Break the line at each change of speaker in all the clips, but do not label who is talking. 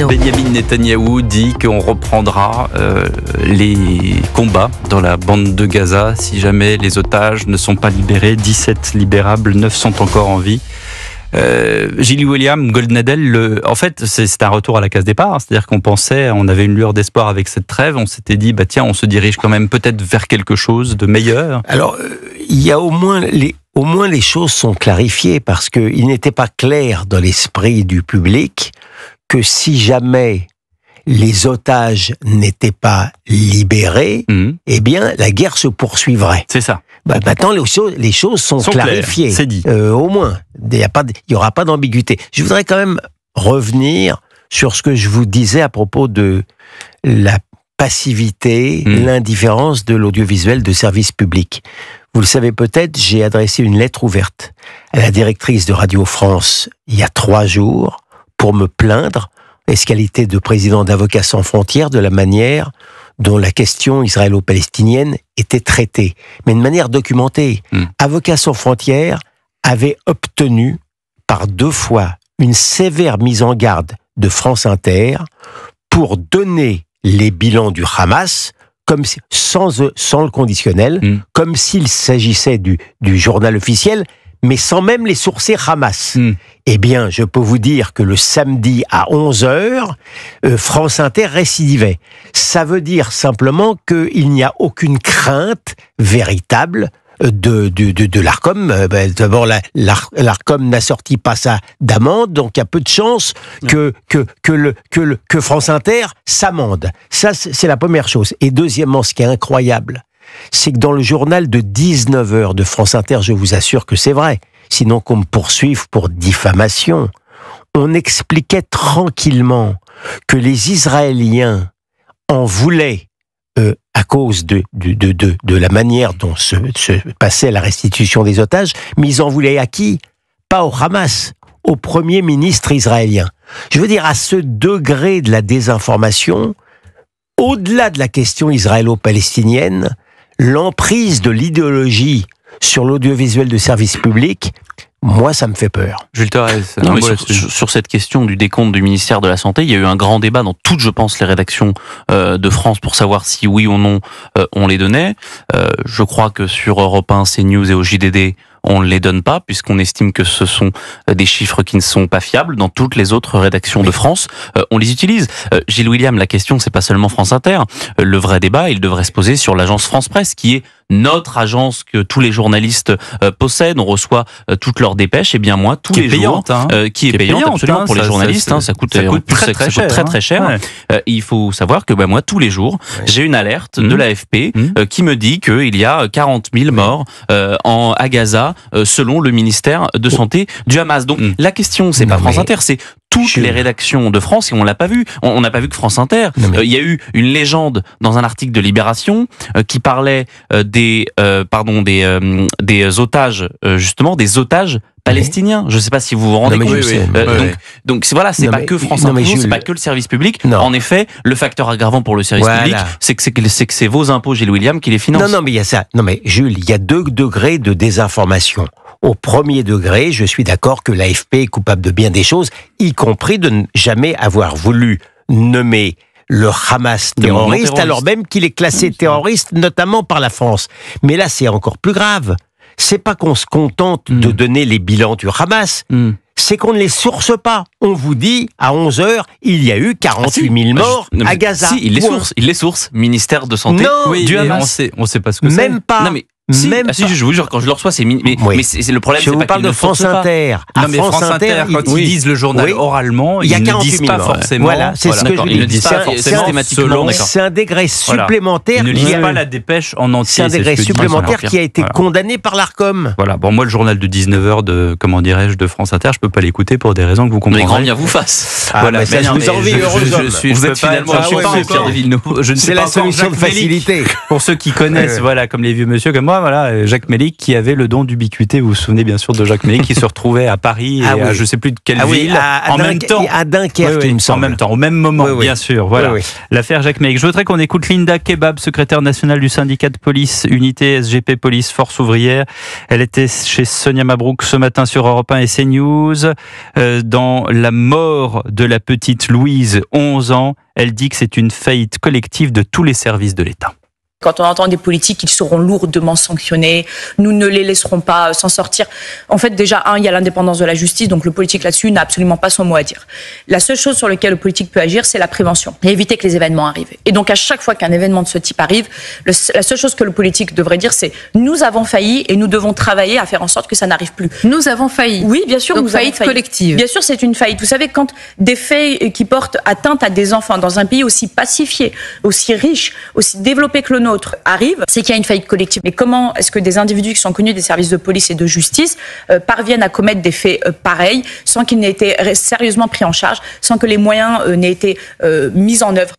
Vino.
Benyamin Netanyahou dit qu'on reprendra les combats dans la bande de Gaza si jamais les otages ne sont pas libérés. 17 libérables, 9 sont encore en vie. Gilles William Goldnadel, en fait c'est un retour à la case départ, c'est-à-dire qu'on pensait, on avait une lueur d'espoir avec cette trêve, on s'était dit tiens, on se dirige quand même peut-être vers quelque chose de meilleur.
Alors il y a au moins les choses sont clarifiées, parce qu'il n'était pas clair dans l'esprit du public que si jamais les otages n'étaient pas libérés, eh bien la guerre se poursuivrait.
C'est ça.
Maintenant, les choses sont clarifiées.
Claires, c'est dit.
Au moins, il n'y aura pas d'ambiguïté. Je voudrais quand même revenir sur ce que je vous disais à propos de la passivité, l'indifférence de l'audiovisuel de service public. Vous le savez peut-être, j'ai adressé une lettre ouverte à la directrice de Radio France il y a 3 jours pour me plaindre, en qualité de président d'Avocats sans frontières, de la manière dont la question israélo-palestinienne était traitée, mais de manière documentée. Avocats sans frontières avait obtenu par 2 fois une sévère mise en garde de France Inter pour donner les bilans du Hamas comme sans le conditionnel, comme s'il s'agissait du journal officiel, mais sans même les sourcer Hamas. Eh bien, je peux vous dire que le samedi à 11h, France Inter récidivait. Ça veut dire simplement qu'il n'y a aucune crainte véritable de l'Arcom. D'abord, l'Arcom n'assortit pas ça d'amende, donc il y a peu de chances que France Inter s'amende. Ça, c'est la première chose. Et deuxièmement, ce qui est incroyable, c'est que dans le journal de 19h de France Inter, je vous assure que c'est vrai, sinon qu'on me poursuive pour diffamation, on expliquait tranquillement que les Israéliens en voulaient à cause de la manière dont se passait la restitution des otages, mais ils en voulaient à qui ? Pas au Hamas, au Premier ministre israélien. Je veux dire, à ce degré de la désinformation, au-delà de la question israélo-palestinienne, l'emprise de l'idéologie sur l'audiovisuel de service public, moi, ça me fait peur.
Jules Thorez,
sur cette question du décompte du ministère de la Santé, il y a eu un grand débat dans toutes, je pense, les rédactions de France pour savoir si oui ou non on les donnait. Je crois que sur Europe 1, CNews et au JDD, on ne les donne pas, puisqu'on estime que ce sont des chiffres qui ne sont pas fiables. Dans toutes les autres rédactions de France, on les utilise. Gilles William, la question, c'est pas seulement France Inter. Le vrai débat, il devrait se poser sur l'agence France Presse, qui est notre agence que tous les journalistes possèdent. On reçoit toutes leurs dépêches. Et bien moi, tous les jours, qui est payante absolument pour les journalistes. Ça coûte très cher. Ouais. Il faut savoir que moi, tous les jours, j'ai une alerte de l'AFP qui me dit qu'il y a 40 000 morts à Gaza, selon le ministère de Santé du Hamas. Donc la question, c'est pas France Inter, c'est toutes les rédactions de France, et on l'a pas vu. On n'a pas vu que France Inter. Il y a eu une légende dans un article de Libération qui parlait des otages, justement des otages palestiniens. Je ne sais pas si vous vous rendez compte. Donc voilà, c'est pas que France Info, c'est pas que le service public. Non. En effet, le facteur aggravant pour le service public, c'est que c'est vos impôts, Gilles William, qui les financent.
Non, mais il y a ça. Non, mais Jules, il y a 2 degrés de désinformation. Au premier degré, je suis d'accord que l'AFP est coupable de bien des choses, y compris de ne jamais avoir voulu nommer le Hamas terroriste, alors même qu'il est classé terroriste, notamment par la France. Mais là, c'est encore plus grave. C'est pas qu'on se contente de donner les bilans du Hamas, c'est qu'on ne les source pas. On vous dit, à 11h, il y a eu 48 000 morts à Gaza.
Si, il les source, ministère de Santé du Hamas.
On sait pas ce que c'est.
Même pas.
Non, mais si, je vous jure, quand je le reçois, c'est c'est le problème.
Je vous parle de France Inter.
Non, mais France Inter, quand ils disent le journal oralement, ils ne disent pas forcément.
Voilà, c'est ce que je
dis. Ils ne disent pas systématiquement.
C'est un degré supplémentaire.
Ils ne lisent pas la dépêche en entier.
C'est un degré supplémentaire qui a été condamné par l'Arcom.
Voilà. Bon, moi, le journal de 19h de France Inter, je peux pas l'écouter pour des raisons que vous comprendrez.
Mais grand bien vous fasse.
Voilà, ça, je vous envie.
Vous êtes finalement
Pierre de Villeneuve.
C'est la solution de facilité.
Pour ceux qui connaissent, voilà, comme les vieux monsieur comme moi. voilà, Jacques Mélic qui avait le don d'ubiquité. Vous vous souvenez bien sûr de Jacques Mélic qui se retrouvait à Paris et à je sais plus de quelle ville en même temps.
À Dunkerque, il me semble.
En même temps, au même moment, bien sûr. Voilà. L'affaire Jacques Mélic. Je voudrais qu'on écoute Linda Kebab, secrétaire nationale du syndicat de police, unité SGP Police Force Ouvrière. Elle était chez Sonia Mabrouk ce matin sur Europe 1 et CNews. Dans la mort de la petite Louise, 11 ans, elle dit que c'est une faillite collective de tous les services de l'État.
Quand on entend des politiques, ils seront lourdement sanctionnés. Nous ne les laisserons pas s'en sortir. En fait, déjà, il y a l'indépendance de la justice, donc le politique là-dessus n'a absolument pas son mot à dire. La seule chose sur laquelle le politique peut agir, c'est la prévention et éviter que les événements arrivent. Et donc, à chaque fois qu'un événement de ce type arrive, la seule chose que le politique devrait dire, c'est nous avons failli et nous devons travailler à faire en sorte que ça n'arrive plus.
Nous avons failli.
Oui, bien sûr.
Donc, faillite collective.
Bien sûr, c'est une faillite. Vous savez, quand des faits qui portent atteinte à des enfants dans un pays aussi pacifié, aussi riche, aussi développé que le nôtre, arrive, c'est qu'il y a une faillite collective. Mais comment est-ce que des individus qui sont connus des services de police et de justice parviennent à commettre des faits pareils sans qu'ils n'aient été sérieusement pris en charge, sans que les moyens n'aient été mis en œuvre?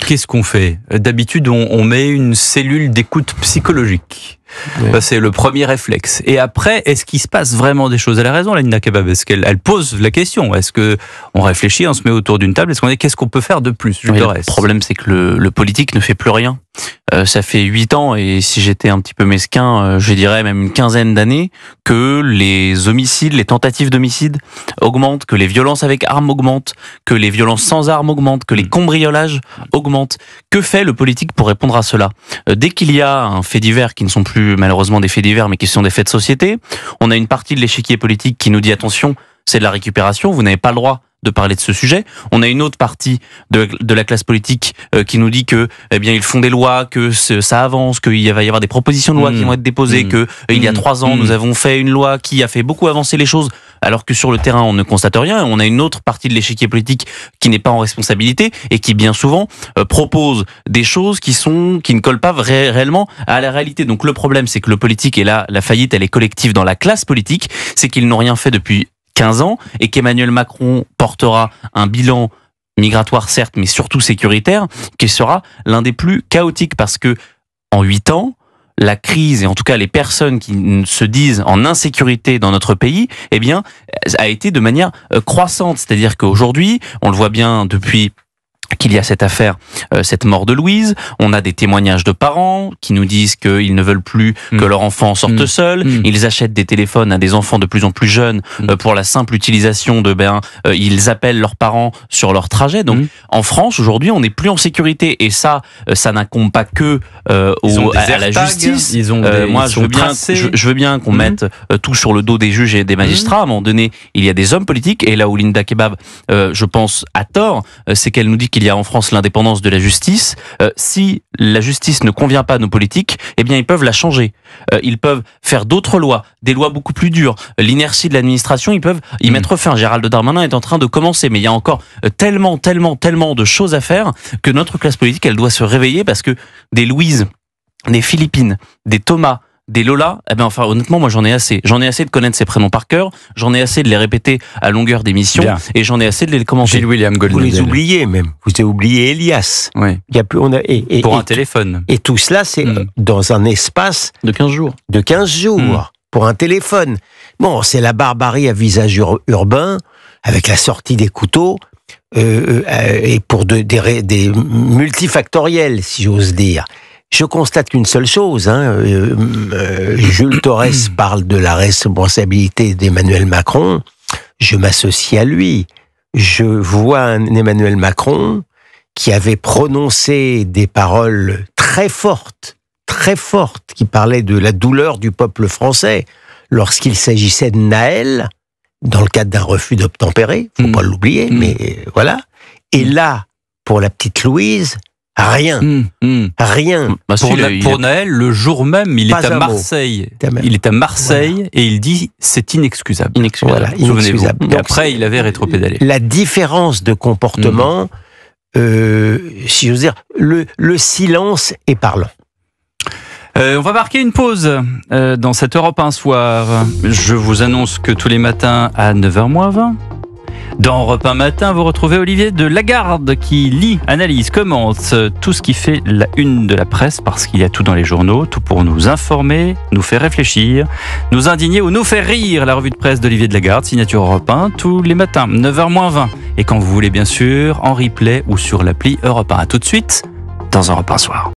Qu'est-ce qu'on fait? D'habitude, on met une cellule d'écoute psychologique. Ça, c'est le premier réflexe. Et après, est-ce qu'il se passe vraiment des choses? Elle a raison, Linda Kebab. Est-ce qu'elle pose la question? Est-ce que on réfléchit, on se met autour d'une table? Est-ce qu'on dit qu'est-ce qu'on peut faire de plus?
Le problème, c'est que le politique ne fait plus rien. Ça fait 8 ans, et si j'étais un petit peu mesquin, je dirais même une quinzaine d'années, que les homicides, les tentatives d'homicide augmentent, que les violences avec armes augmentent, que les violences sans armes augmentent, que les cambriolages augmentent. Que fait le politique pour répondre à cela? Dès qu'il y a un fait divers qui ne sont plus malheureusement des faits divers, mais qui sont des faits de société, on a une partie de l'échiquier politique qui nous dit attention, c'est de la récupération, vous n'avez pas le droit de parler de ce sujet. On a une autre partie de la classe politique qui nous dit que, eh bien, ils font des lois, que ça avance, qu'il va y avoir des propositions de loi qui vont être déposées, que il y a 3 ans, nous avons fait une loi qui a fait beaucoup avancer les choses, alors que sur le terrain, on ne constate rien. On a une autre partie de l'échiquier politique qui n'est pas en responsabilité et qui, bien souvent, propose des choses qui ne collent pas réellement à la réalité. Donc, le problème, c'est que le politique, et là, la faillite, elle est collective dans la classe politique, c'est qu'ils n'ont rien fait depuis 15 ans et qu'Emmanuel Macron portera un bilan migratoire certes, mais surtout sécuritaire, qui sera l'un des plus chaotiques parce que en 8 ans, la crise et en tout cas les personnes qui se disent en insécurité dans notre pays, eh bien, a été de manière croissante. C'est-à-dire qu'aujourd'hui, on le voit bien depuis qu'il y a cette affaire, cette mort de Louise. On a des témoignages de parents qui nous disent qu'ils ne veulent plus que leur enfant sorte seul. Ils achètent des téléphones à des enfants de plus en plus jeunes pour la simple utilisation de ils appellent leurs parents sur leur trajet. Donc en France aujourd'hui, on n'est plus en sécurité et ça n'incombe pas que à la justice. Moi, je veux bien qu'on mette tout sur le dos des juges et des magistrats. À un moment donné, il y a des hommes politiques et là où Linda Kebab, je pense à tort, c'est qu'elle nous dit qu'il y a en France l'indépendance de la justice. Si la justice ne convient pas à nos politiques, eh bien ils peuvent la changer. Ils peuvent faire d'autres lois, des lois beaucoup plus dures. L'inertie de l'administration, ils peuvent y mettre fin. Gérald Darmanin est en train de commencer, mais il y a encore tellement de choses à faire que notre classe politique, elle doit se réveiller parce que des Louise, des Philippines, des Thomas, des Lola, eh ben enfin honnêtement moi j'en ai assez. J'en ai assez de connaître ces prénoms par cœur, j'en ai assez de les répéter à longueur d'émission et j'en ai assez de les commenter.
Gilles William Goldnadel.
Vous les oubliez même. Vous avez oublié Elias.
Oui.
Il y a plus,
pour un téléphone.
Et tout cela c'est dans un espace
de 15 jours.
De 15 jours pour un téléphone. Bon, c'est la barbarie à visage urbain avec la sortie des couteaux et pour des multifactoriels si j'ose dire. Je constate qu'une seule chose, Jules Torres parle de la responsabilité d'Emmanuel Macron, je m'associe à lui. Je vois un Emmanuel Macron qui avait prononcé des paroles très fortes, qui parlaient de la douleur du peuple français lorsqu'il s'agissait de Naël, dans le cadre d'un refus d'obtempérer, faut pas l'oublier, mais voilà. Et là, pour la petite Louise, rien. Rien.
Bah, pour Naël, le jour même, il est à Marseille. Il est à Marseille et il dit c'est inexcusable.
Voilà, inexcusable.
Et après, il avait rétropédalé.
La différence de comportement, si j'ose dire, le silence est parlant.
On va marquer une pause dans cette Europe 1 soir. Je vous annonce que tous les matins à 9h moins 20, Dans Europe 1 Matin, vous retrouvez Olivier de Lagarde qui lit, analyse, commente tout ce qui fait la une de la presse, parce qu'il y a tout dans les journaux, tout pour nous informer, nous faire réfléchir, nous indigner ou nous faire rire. La revue de presse d'Olivier de Lagarde, signature Europe 1, tous les matins, 9h-20. Et quand vous voulez, bien sûr, en replay ou sur l'appli Europe 1. À tout de suite dans Europe 1 Soir.